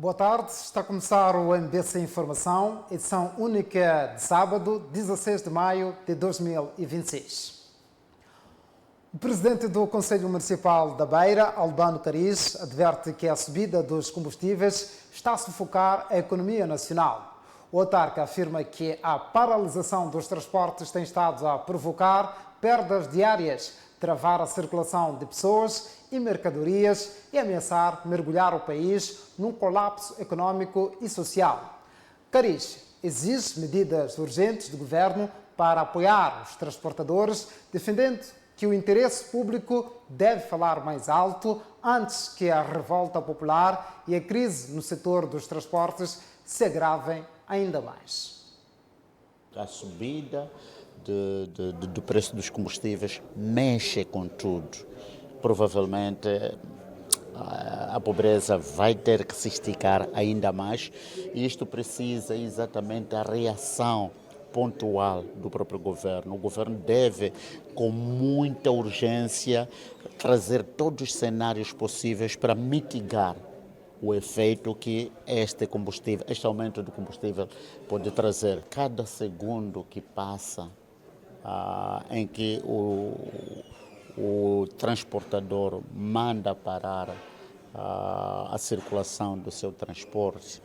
Boa tarde, está a começar o MBC Informação, edição única de sábado, 16 de maio de 2026. O presidente do Conselho Municipal da Beira, Albano Cariz, adverte que a subida dos combustíveis está a sufocar a economia nacional. O autarca afirma que a paralisação dos transportes tem estado a provocar perdas diárias, travar a circulação de pessoas e mercadorias e ameaçar mergulhar o país num colapso econômico e social. Cariz exige medidas urgentes do governo para apoiar os transportadores, defendendo que o interesse público deve falar mais alto antes que a revolta popular e a crise no setor dos transportes se agravem ainda mais. A subida do preço dos combustíveis mexe com tudo. Provavelmente a pobreza vai ter que se esticar ainda mais e isto precisa exatamente da reação pontual do próprio governo. O governo deve, com muita urgência, trazer todos os cenários possíveis para mitigar o efeito que este aumento do combustível pode trazer. Cada segundo que passa em que o transportador manda parar a circulação do seu transporte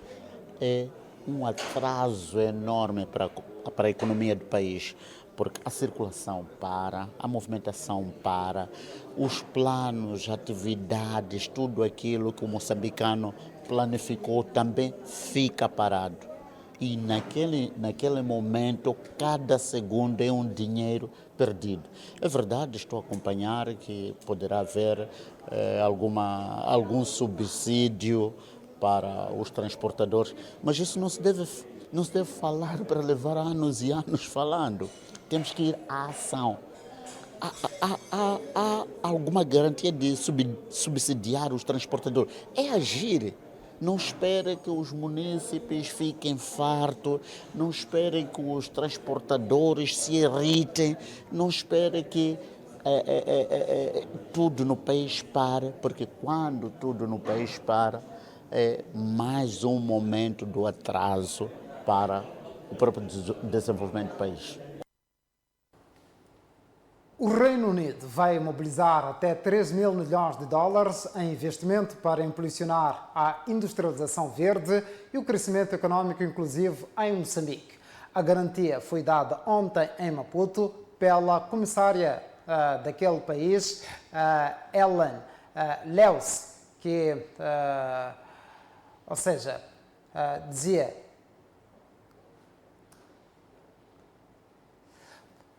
é um atraso enorme para a economia do país, porque a circulação para, a movimentação para, os planos, atividades, tudo aquilo que o moçambicano planificou também fica parado. E naquele momento, cada segundo é um dinheiro perdido. É verdade, estou a acompanhar que poderá haver algum subsídio para os transportadores, mas isso não se deve falar para levar anos e anos falando. Temos que ir à ação. Há alguma garantia de subsidiar os transportadores? É agir. Não espere que os munícipes fiquem fartos, não espere que os transportadores se irritem, não espere que tudo no país pare, porque quando tudo no país para, é mais um momento do atraso para o próprio desenvolvimento do país. O Reino Unido vai mobilizar até 3 mil milhões de dólares em investimento para impulsionar a industrialização verde e o crescimento econômico inclusivo em Moçambique. A garantia foi dada ontem em Maputo pela comissária daquele país, Ellen Leus, que, dizia...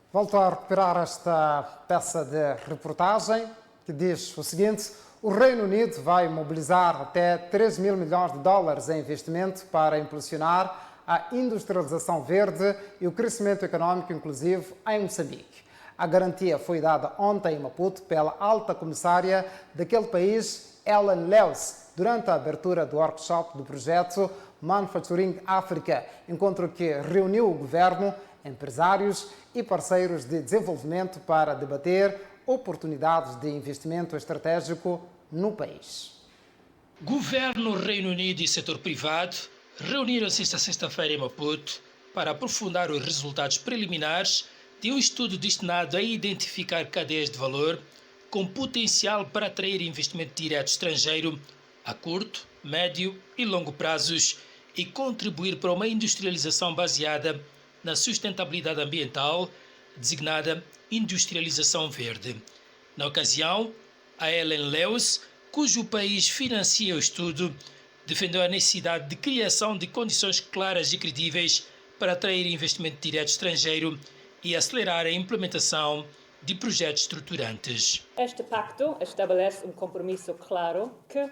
Volto a recuperar esta peça de reportagem que diz o seguinte: o Reino Unido vai mobilizar até 3 mil milhões de dólares em investimento para impulsionar a industrialização verde e o crescimento econômico inclusivo em Moçambique. A garantia foi dada ontem em Maputo pela alta comissária daquele país, Ellen Leus, durante a abertura do workshop do projeto Manufacturing Africa, encontro que reuniu o governo, empresários e parceiros de desenvolvimento para debater oportunidades de investimento estratégico no país. Governo, Reino Unido e setor privado reuniram-se esta sexta-feira em Maputo para aprofundar os resultados preliminares de um estudo destinado a identificar cadeias de valor com potencial para atrair investimento direto estrangeiro a curto, médio e longo prazos e contribuir para uma industrialização baseada na sustentabilidade ambiental, designada industrialização verde. Na ocasião, a Ellen Leus, cujo país financia o estudo, defendeu a necessidade de criação de condições claras e credíveis para atrair investimento direto estrangeiro e acelerar a implementação de projetos estruturantes. Este pacto estabelece um compromisso claro que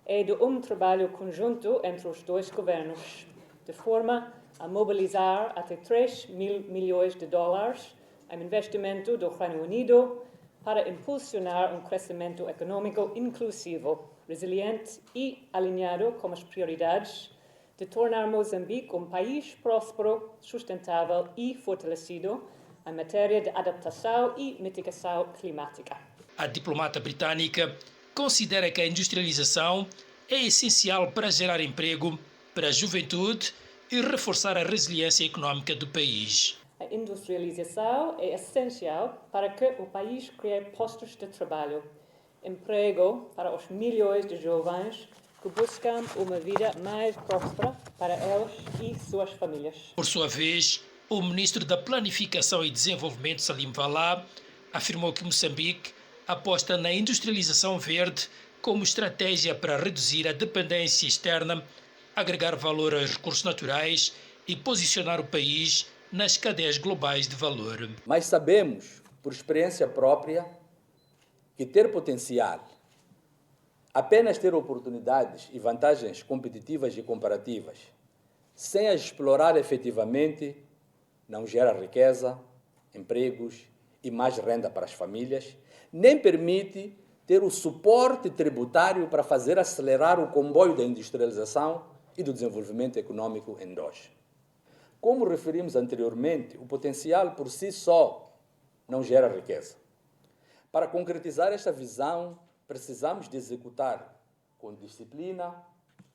é de um trabalho conjunto entre os dois governos, de forma a mobilizar até 3 mil milhões de dólares em investimento do Reino Unido para impulsionar um crescimento econômico inclusivo, resiliente e alinhado com as prioridades de tornar Moçambique um país próspero, sustentável e fortalecido em matéria de adaptação e mitigação climática. A diplomata britânica considera que a industrialização é essencial para gerar emprego para a juventude e reforçar a resiliência econômica do país. A industrialização é essencial para que o país crie postos de trabalho, emprego para os milhões de jovens que buscam uma vida mais próspera para eles e suas famílias. Por sua vez, o ministro da Planificação e Desenvolvimento, Salim Vallah, afirmou que Moçambique aposta na industrialização verde como estratégia para reduzir a dependência externa, agregar valor aos recursos naturais e posicionar o país nas cadeias globais de valor. Mas sabemos, por experiência própria, que ter potencial, apenas ter oportunidades e vantagens competitivas e comparativas, sem as explorar efetivamente, não gera riqueza, empregos e mais renda para as famílias, nem permite ter o suporte tributário para fazer acelerar o comboio da industrialização e do desenvolvimento econômico em nós. Como referimos anteriormente, o potencial por si só não gera riqueza. Para concretizar esta visão, precisamos de executar com disciplina,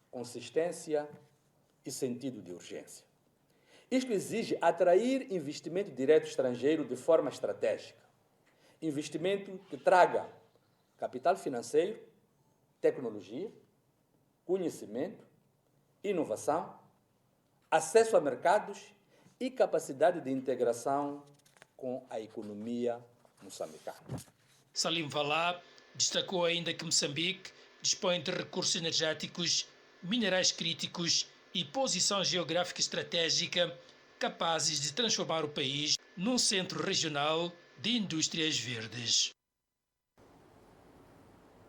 consistência e sentido de urgência. Isto exige atrair investimento direto estrangeiro de forma estratégica. Investimento que traga capital financeiro, tecnologia, conhecimento, inovação, acesso a mercados e capacidade de integração com a economia moçambicana. Salim Vallah destacou ainda que Moçambique dispõe de recursos energéticos, minerais críticos e posição geográfica estratégica capazes de transformar o país num centro regional de indústrias verdes.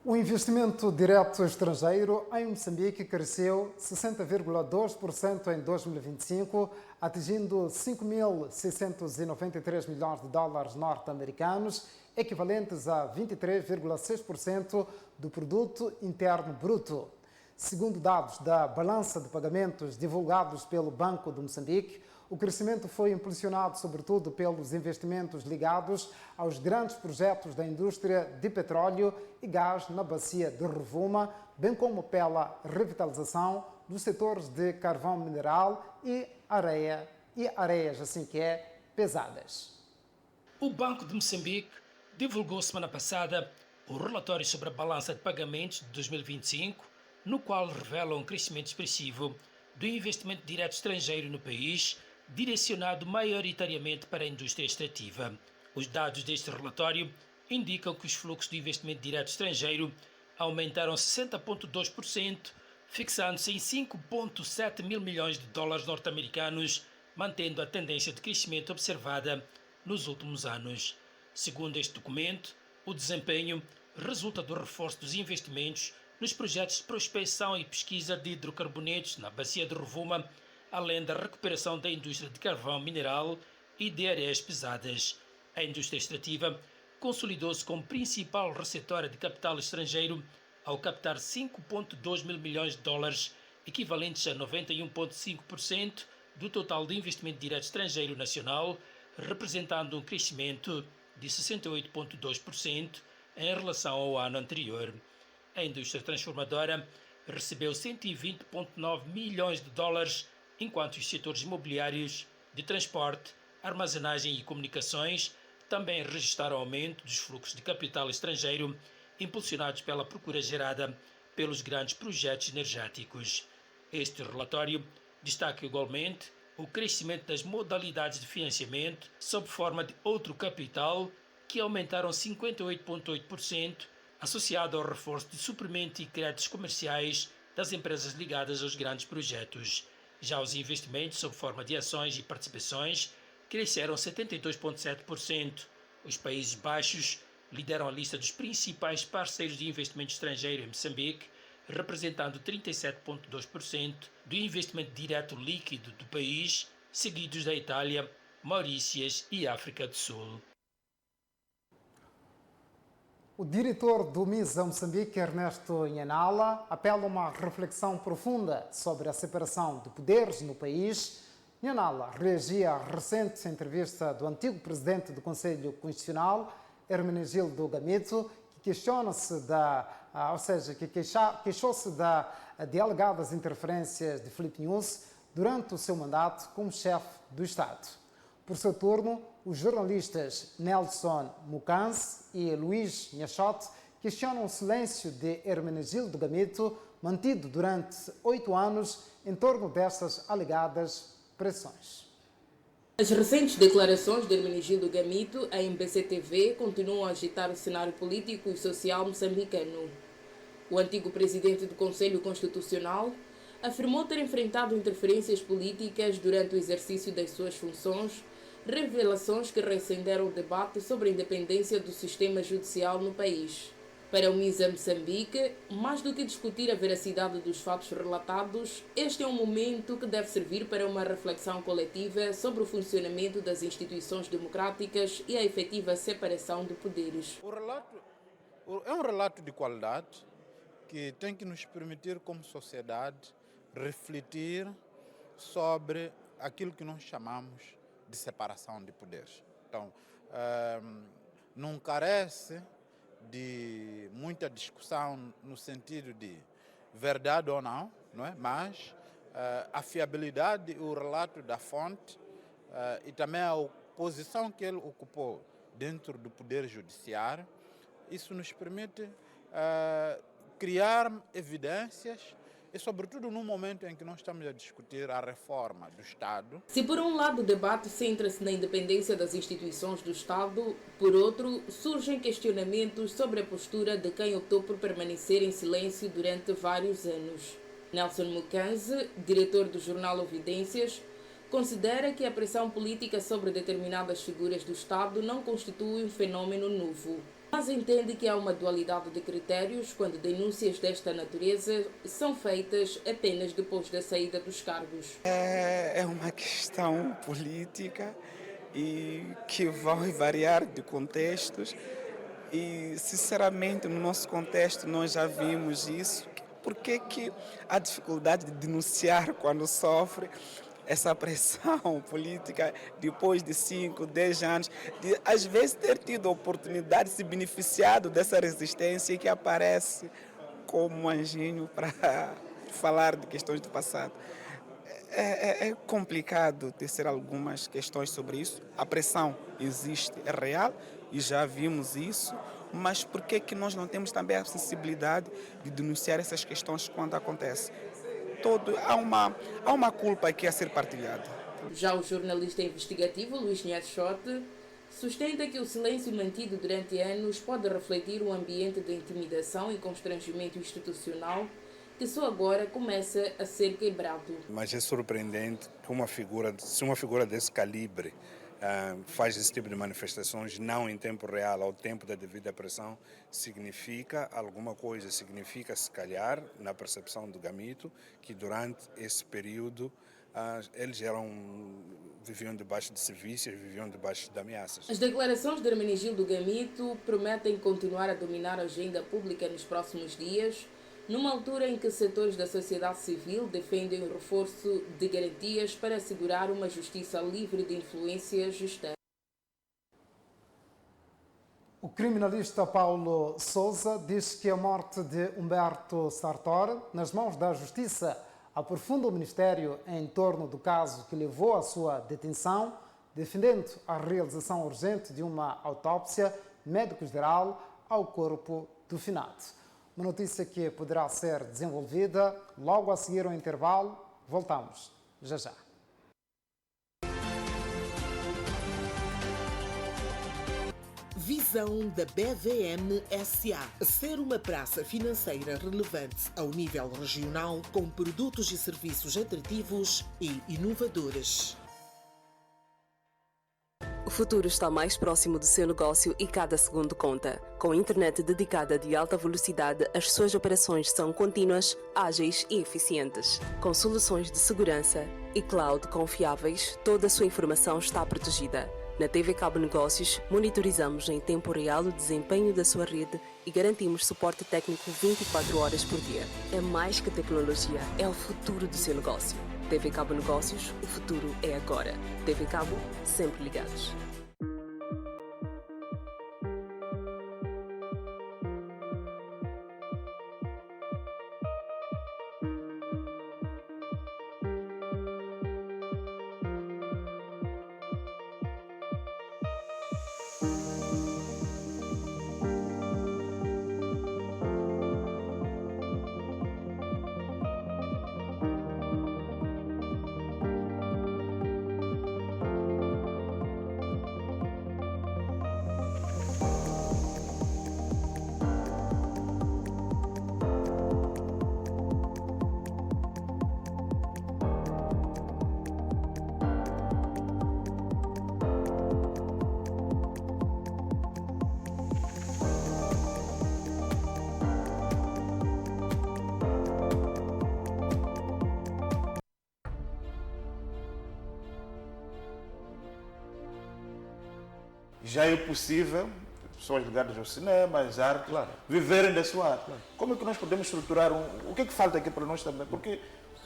O investimento direto estrangeiro em Moçambique cresceu 60,2% em 2025, atingindo 5.693 milhões de dólares norte-americanos, equivalentes a 23,6% do produto interno bruto. Segundo dados da balança de pagamentos divulgados pelo Banco de Moçambique, o crescimento foi impulsionado sobretudo pelos investimentos ligados aos grandes projetos da indústria de petróleo e gás na bacia de Rovuma, bem como pela revitalização dos setores de carvão mineral e areias assim que é pesadas. O Banco de Moçambique divulgou semana passada o relatório sobre a balança de pagamentos de 2025, no qual revela um crescimento expressivo do investimento direto estrangeiro no país, direcionado maioritariamente para a indústria extrativa. Os dados deste relatório indicam que os fluxos de investimento direto estrangeiro aumentaram 60,2%, fixando-se em 5,7 mil milhões de dólares norte-americanos, mantendo a tendência de crescimento observada nos últimos anos. Segundo este documento, o desempenho resulta do reforço dos investimentos nos projetos de prospecção e pesquisa de hidrocarbonetos na bacia de Rovuma, além da recuperação da indústria de carvão mineral e de areias pesadas. A indústria extrativa consolidou-se como principal receptora de capital estrangeiro ao captar 5,2 mil milhões de dólares, equivalentes a 91,5% do total de investimento direto estrangeiro nacional, representando um crescimento de 68,2% em relação ao ano anterior. A indústria transformadora recebeu 120,9 milhões de dólares, enquanto os setores imobiliários, de transporte, armazenagem e comunicações também registraram aumento dos fluxos de capital estrangeiro, impulsionados pela procura gerada pelos grandes projetos energéticos. Este relatório destaca igualmente o crescimento das modalidades de financiamento sob forma de outro capital, que aumentaram 58,8%, associado ao reforço de suprimento e créditos comerciais das empresas ligadas aos grandes projetos. Já os investimentos sob forma de ações e participações cresceram 72,7%. Os Países Baixos lideram a lista dos principais parceiros de investimento estrangeiro em Moçambique, representando 37,2% do investimento direto líquido do país, seguidos da Itália, Maurícias e África do Sul. O diretor do MISA Moçambique, Ernesto Nhanala, apela a uma reflexão profunda sobre a separação de poderes no país. Nhanala reagia à recente entrevista do antigo presidente do Conselho Constitucional, Hermenegildo Gamizo, que questiona-se queixou-se de alegadas interferências de Filipe Nyusi durante o seu mandato como chefe do Estado. Por seu turno, os jornalistas Nelson Mucanse e Luís Nhachote questionam o silêncio de Hermenegildo Gamito, mantido durante 8 anos em torno destas alegadas pressões. As recentes declarações de Hermenegildo Gamito à MBC-TV continuam a agitar o cenário político e social moçambicano. O antigo presidente do Conselho Constitucional afirmou ter enfrentado interferências políticas durante o exercício das suas funções, revelações que reacenderam o debate sobre a independência do sistema judicial no país. Para o MISA Moçambique, mais do que discutir a veracidade dos fatos relatados, este é um momento que deve servir para uma reflexão coletiva sobre o funcionamento das instituições democráticas e a efetiva separação de poderes. O relato é um relato de qualidade que tem que nos permitir, como sociedade, refletir sobre aquilo que nós chamamos de separação de poderes. Então, não carece de muita discussão no sentido de verdade ou não, é? Mas a fiabilidade e o relato da fonte e também a posição que ele ocupou dentro do Poder Judiciário, isso nos permite criar evidências e, sobretudo, no momento em que nós estamos a discutir a reforma do Estado. Se por um lado o debate centra-se na independência das instituições do Estado, por outro, surgem questionamentos sobre a postura de quem optou por permanecer em silêncio durante vários anos. Nelson Mucanse, diretor do jornal Ovidências, considera que a pressão política sobre determinadas figuras do Estado não constitui um fenômeno novo, mas entende que há uma dualidade de critérios quando denúncias desta natureza são feitas apenas depois da saída dos cargos. É uma questão política e que vai variar de contextos e, sinceramente, no nosso contexto nós já vimos isso. Por que há dificuldade de denunciar quando sofre essa pressão política depois de 5, 10 anos, de às vezes ter tido a oportunidade de se beneficiar dessa resistência e que aparece como um anjinho para falar de questões do passado. É complicado tecer algumas questões sobre isso. A pressão existe, é real e já vimos isso, mas por que nós não temos também a sensibilidade de denunciar essas questões quando acontecem? Há uma culpa aqui a ser partilhada. Já o jornalista investigativo Luís Nhachote sustenta que o silêncio mantido durante anos pode refletir um ambiente de intimidação e constrangimento institucional que só agora começa a ser quebrado. Mas é surpreendente que se uma figura desse calibre faz esse tipo de manifestações não em tempo real, ao tempo da devida pressão, significa alguma coisa, significa se calhar, na percepção do Gamito, que durante esse período eles viviam debaixo de serviços, viviam debaixo de ameaças. As declarações de Hermenegildo Gamito prometem continuar a dominar a agenda pública nos próximos dias, numa altura em que setores da sociedade civil defendem o reforço de garantias para assegurar uma justiça livre de influências externas. O criminalista Paulo Sousa diz que a morte de Humberto Sartori, nas mãos da Justiça, aprofunda o Ministério em torno do caso que levou à sua detenção, defendendo a realização urgente de uma autópsia médico-geral ao corpo do finado. Uma notícia que poderá ser desenvolvida logo a seguir ao intervalo. Voltamos já já. Visão da BVM SA. Ser uma praça financeira relevante ao nível regional com produtos e serviços atrativos e inovadores. O futuro está mais próximo do seu negócio e cada segundo conta. Com internet dedicada de alta velocidade, as suas operações são contínuas, ágeis e eficientes. Com soluções de segurança e cloud confiáveis, toda a sua informação está protegida. Na TV Cabo Negócios, monitorizamos em tempo real o desempenho da sua rede e garantimos suporte técnico 24 horas por dia. É mais que tecnologia, é o futuro do seu negócio. TV Cabo Negócios, o futuro é agora. TV Cabo, sempre ligados. Já é possível pessoas ligadas ao cinema, às artes, viverem da sua arte. Como é que nós podemos estruturar o que é que falta aqui para nós também? Porque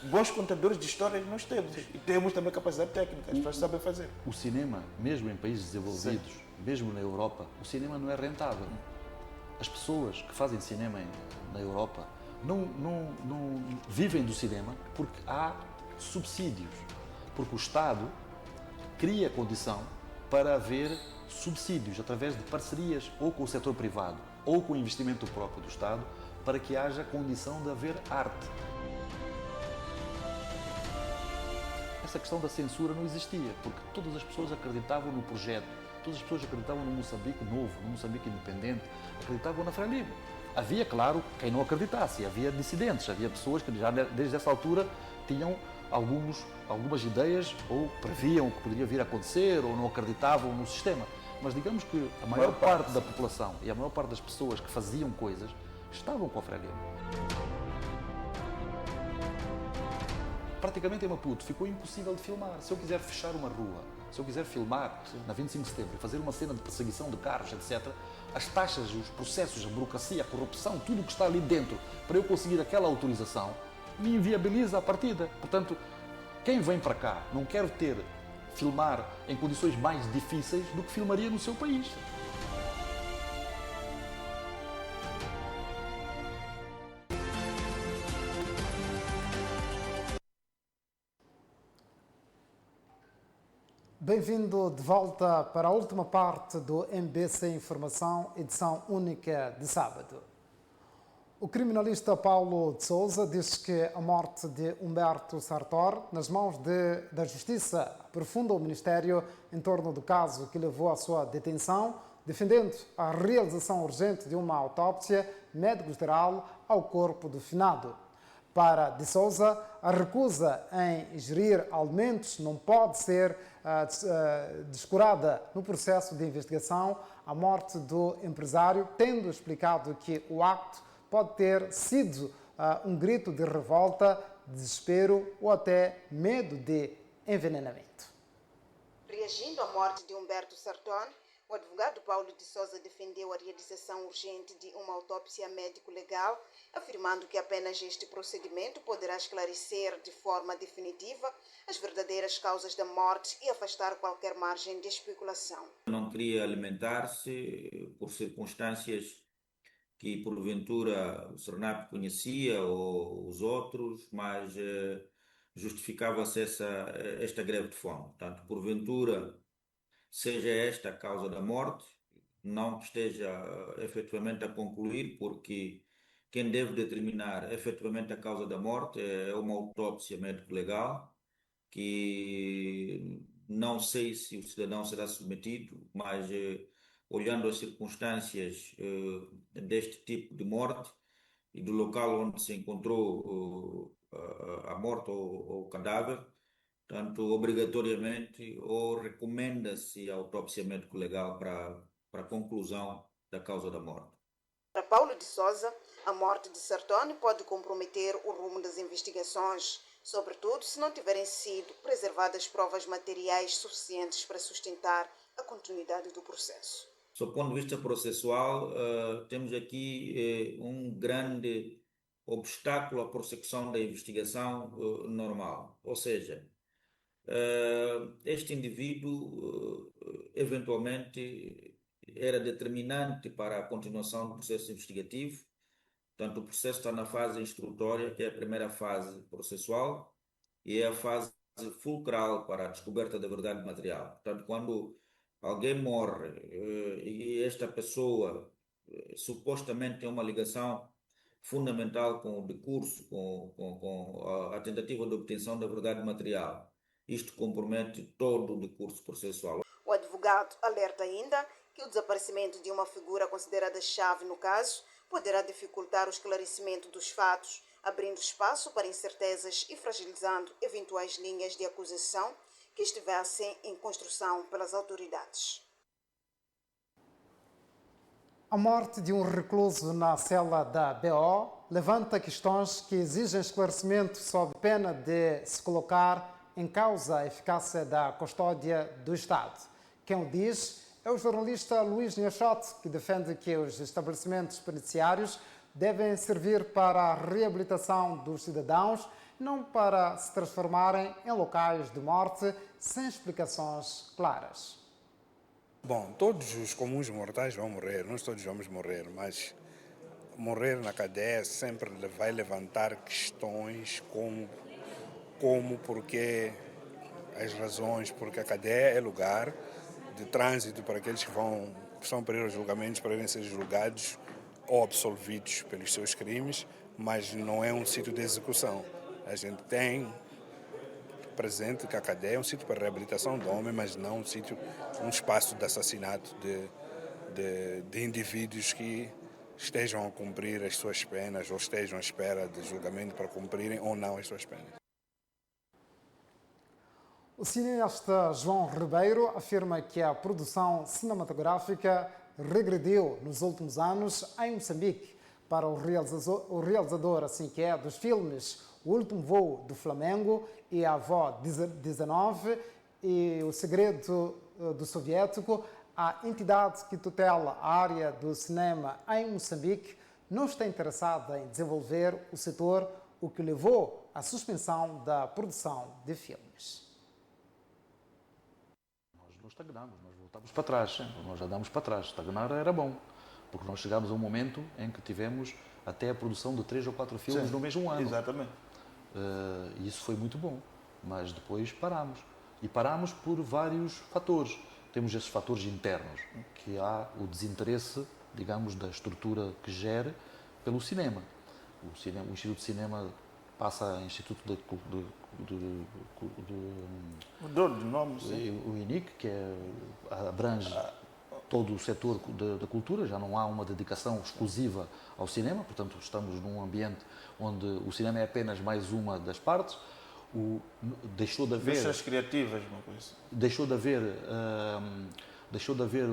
bons contadores de histórias nós temos. E temos também capacidade técnica, as pessoas sabem fazer. O cinema, mesmo em países desenvolvidos, mesmo na Europa, o cinema não é rentável. As pessoas que fazem cinema na Europa não vivem do cinema porque há subsídios. Porque o Estado cria condição para haver subsídios através de parcerias ou com o setor privado ou com o investimento próprio do Estado para que haja condição de haver arte. Essa questão da censura não existia, porque todas as pessoas acreditavam no projeto, todas as pessoas acreditavam no Moçambique novo, no Moçambique independente, acreditavam na Frelimo. Havia, claro, quem não acreditasse, havia dissidentes, havia pessoas que já desde essa altura tinham algumas ideias ou previam o que poderia vir a acontecer ou não acreditavam no sistema. Mas digamos que a maior parte da população e a maior parte das pessoas que faziam coisas estavam com a Frelimo. Praticamente em Maputo ficou impossível de filmar. Se eu quiser fechar uma rua, se eu quiser filmar na 25 de setembro, fazer uma cena de perseguição de carros, etc., as taxas, os processos, a burocracia, a corrupção, tudo o que está ali dentro para eu conseguir aquela autorização, me inviabiliza a partida. Portanto, quem vem para cá não quer filmar em condições mais difíceis do que filmaria no seu país. Bem-vindo de volta para a última parte do MBC Informação, edição única de sábado. O criminalista Paulo de Sousa diz que a morte de Humberto Sartor, nas mãos da Justiça, aprofunda o Ministério em torno do caso que levou à sua detenção, defendendo a realização urgente de uma autópsia médico-geral ao corpo do finado. Para de Sousa, a recusa em ingerir alimentos não pode ser descurada no processo de investigação à morte do empresário, tendo explicado que o acto pode ter sido um grito de revolta, desespero ou até medo de envenenamento. Reagindo à morte de Humberto Sartor, o advogado Paulo de Sousa defendeu a realização urgente de uma autópsia médico-legal, afirmando que apenas este procedimento poderá esclarecer de forma definitiva as verdadeiras causas da morte e afastar qualquer margem de especulação. Não queria alimentar-se por circunstâncias que porventura o Sernap conhecia ou os outros, mas justificava-se esta greve de fome. Portanto, porventura, seja esta a causa da morte, não que esteja efetivamente a concluir, porque quem deve determinar efetivamente a causa da morte é uma autópsia médico-legal, que não sei se o cidadão será submetido, mas olhando as circunstâncias deste tipo de morte e do local onde se encontrou a morte ou o cadáver, portanto, obrigatoriamente, ou recomenda-se a autópsia médico-legal para a conclusão da causa da morte. Para Paulo de Sousa, a morte de Sartor pode comprometer o rumo das investigações, sobretudo se não tiverem sido preservadas provas materiais suficientes para sustentar a continuidade do processo. Do ponto de vista processual, temos aqui um grande obstáculo à prossecução da investigação normal. Ou seja, este indivíduo eventualmente era determinante para a continuação do processo investigativo. Portanto, o processo está na fase instrutória, que é a primeira fase processual, e é a fase fulcral para a descoberta da verdade material. Portanto, quando alguém morre e esta pessoa supostamente tem uma ligação fundamental com o decurso, com a tentativa de obtenção da verdade material, isto compromete todo o decurso processual. O advogado alerta ainda que o desaparecimento de uma figura considerada chave no caso poderá dificultar o esclarecimento dos fatos, abrindo espaço para incertezas e fragilizando eventuais linhas de acusação que estivessem em construção pelas autoridades. A morte de um recluso na cela da BO levanta questões que exigem esclarecimento sob pena de se colocar em causa a eficácia da custódia do Estado. Quem o diz É o jornalista Luís Nhachote que defende que os estabelecimentos penitenciários devem servir para a reabilitação dos cidadãos, não para se transformarem em locais de morte sem explicações claras. Bom, todos os comuns mortais vão morrer, nós todos vamos morrer, mas morrer na cadeia sempre vai levantar questões como porque as razões, porque a cadeia é lugar de trânsito para aqueles que estão para ir aos julgamentos, para irem ser julgados ou absolvidos pelos seus crimes, mas não é um sítio de execução. A gente tem presente que a cadeia é um sítio para reabilitação do homem, mas não um espaço de assassinato de indivíduos que estejam a cumprir as suas penas ou estejam à espera de julgamento para cumprirem ou não as suas penas. O cineasta João Ribeiro afirma que a produção cinematográfica regrediu nos últimos anos em Moçambique. Para o realizador assim que é dos filmes O Último Voo do Flamengo e A Avó 19 e O Segredo do Soviético, a entidade que tutela a área do cinema em Moçambique não está interessada em desenvolver o setor, o que levou à suspensão da produção de filmes. Nós não estagnamos, nós voltamos para trás, nós andamos para trás. Estagnar era bom, porque nós chegámos a um momento em que tivemos até a produção de 3 ou 4 filmes no mesmo ano. Exatamente. E isso foi muito bom, mas depois parámos. E parámos por vários fatores. Temos esses fatores internos, que há o desinteresse, digamos, da estrutura que gere pelo cinema. O Instituto de Cinema passa a Instituto o INIC, que abrange todo o setor da cultura, já não há uma dedicação exclusiva ao cinema, portanto estamos num ambiente onde o cinema é apenas mais uma das partes. Deixou de haver criativas, uma coisa. Deixou de haver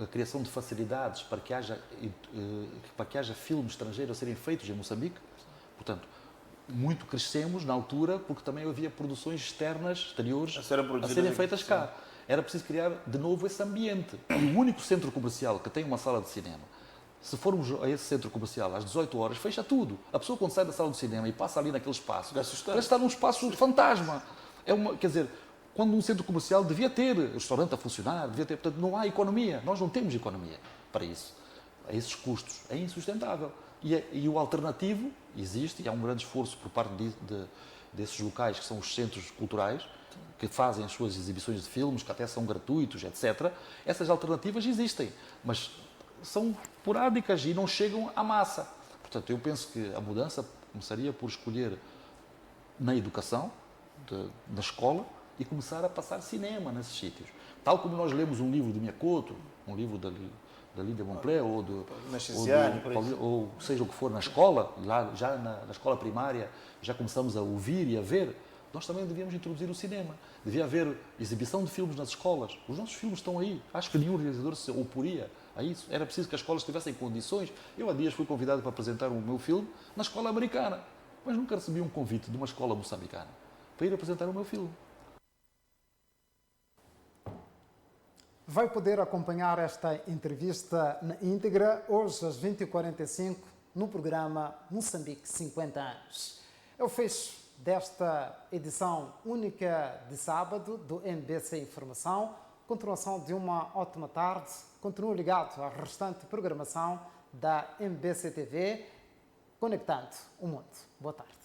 a criação de facilidades para que haja filmes estrangeiros a serem feitos em Moçambique. Portanto, muito crescemos na altura porque também havia produções exteriores a serem feitas cá. Era preciso criar de novo esse ambiente. E o único centro comercial que tem uma sala de cinema, se formos a esse centro comercial às 18 horas, fecha tudo. A pessoa quando sai da sala de cinema e passa ali naquele espaço, parece estar num espaço fantasma. Quer dizer, quando um centro comercial devia ter restaurante a funcionar, portanto não há economia. Nós não temos economia para isso. A esses custos. É insustentável. E o alternativo existe, e há um grande esforço por parte desses locais que são os centros culturais, que fazem as suas exibições de filmes, que até são gratuitos, etc. Essas alternativas existem, mas são esporádicas e não chegam à massa. Portanto, eu penso que a mudança começaria por escolher na educação, na escola, e começar a passar cinema nesses sítios. Tal como nós lemos um livro de Miyakoto, um livro da Lídia Bonpré, ou seja o que for na escola, já na escola primária, já começamos a ouvir e a ver. Nós também devíamos introduzir o cinema. Devia haver exibição de filmes nas escolas. Os nossos filmes estão aí. Acho que nenhum realizador se oporia a isso. Era preciso que as escolas tivessem condições. Eu há dias fui convidado para apresentar o meu filme na escola americana, mas nunca recebi um convite de uma escola moçambicana para ir apresentar o meu filme. Vai poder acompanhar esta entrevista na íntegra hoje às 20h45 no programa Moçambique 50 anos. É o fecho desta edição única de sábado do MBC Informação. Continuação de uma ótima tarde. Continue ligado à restante programação da MBC TV, conectando o mundo. Boa tarde.